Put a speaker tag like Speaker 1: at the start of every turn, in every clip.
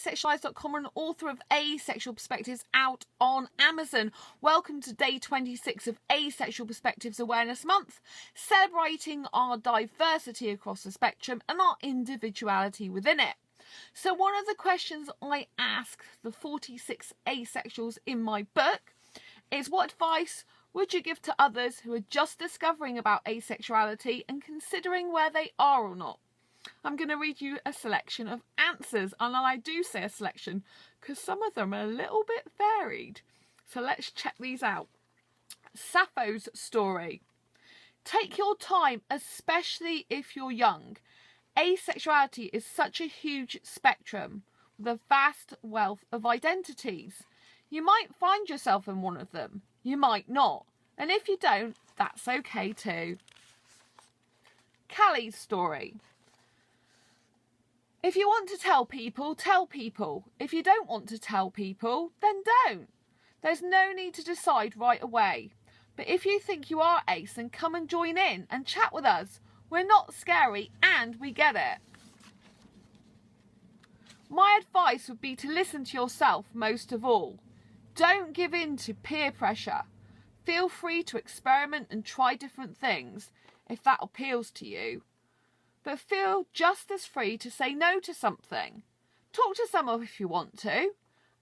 Speaker 1: Asexualise.com and author of Asexual Perspectives out on Amazon. Welcome to day 26 of Asexual Perspectives Awareness Month, celebrating our diversity across the spectrum and our individuality within it. So one of the questions I ask the 46 asexuals in my book is, what advice would you give to others who are just discovering about asexuality and considering where they are or not? I'm going to read you a selection of answers, and I do say a selection because some of them are a little bit varied. So let's check these out. Sappho's story. Take your time, especially if you're young. Asexuality is such a huge spectrum with a vast wealth of identities. You might find yourself in one of them. You might not. And if you don't, that's okay too. Callie's story. If you want to tell people, tell people. If you don't want to tell people, then don't. There's no need to decide right away. But if you think you are ace, then come and join in and chat with us. We're not scary and we get it. My advice would be to listen to yourself most of all. Don't give in to peer pressure. Feel free to experiment and try different things if that appeals to you. But feel just as free to say no to something. Talk to someone if you want to,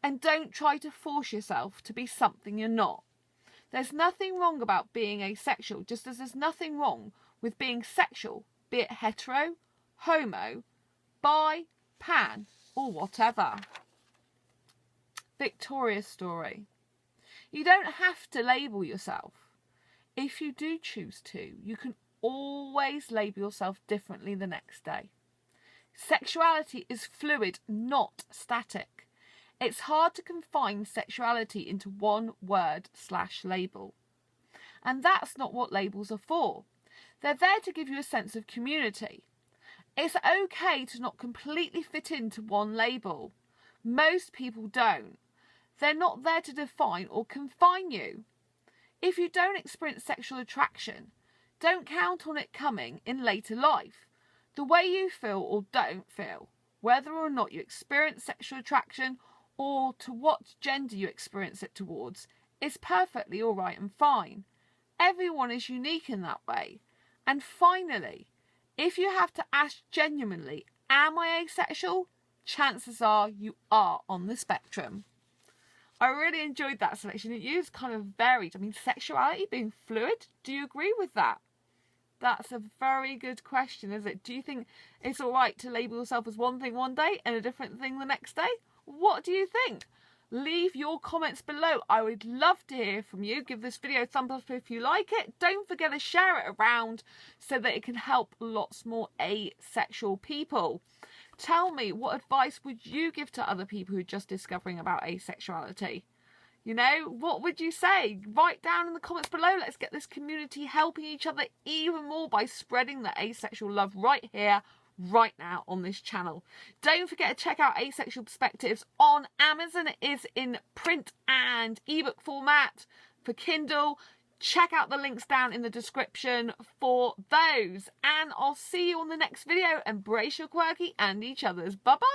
Speaker 1: and don't try to force yourself to be something you're not. There's nothing wrong about being asexual, just as there's nothing wrong with being sexual, be it hetero, homo, bi, pan, or whatever. Victoria's story. You don't have to label yourself. If you do choose to, you can always label yourself differently the next day. Sexuality is fluid, not static. It's hard to confine sexuality into one word/label. And that's not what labels are for. They're there to give you a sense of community. It's okay to not completely fit into one label. Most people don't. They're not there to define or confine you. If you don't experience sexual attraction, don't count on it coming in later life. The way you feel or don't feel, whether or not you experience sexual attraction or to what gender you experience it towards, is perfectly alright and fine. Everyone is unique in that way. And finally, if you have to ask genuinely, am I asexual? Chances are you are on the spectrum. I really enjoyed that selection. It is kind of varied. I mean, sexuality being fluid, do you agree with that? That's a very good question, is it? Do you think it's all right to label yourself as one thing one day and a different thing the next day? What do you think? Leave your comments below. I would love to hear from you. Give this video a thumbs up if you like it. Don't forget to share it around so that it can help lots more asexual people. Tell me, what advice would you give to other people who are just discovering about asexuality? You know, what would you say? Write down in the comments below. Let's get this community helping each other even more by spreading the asexual love right here, right now on this channel. Don't forget to check out Asexual Perspectives on Amazon. It is in print and ebook format for Kindle. Check out the links down in the description for those. And I'll see you on the next video. Embrace your quirky and each other's. Bye-bye.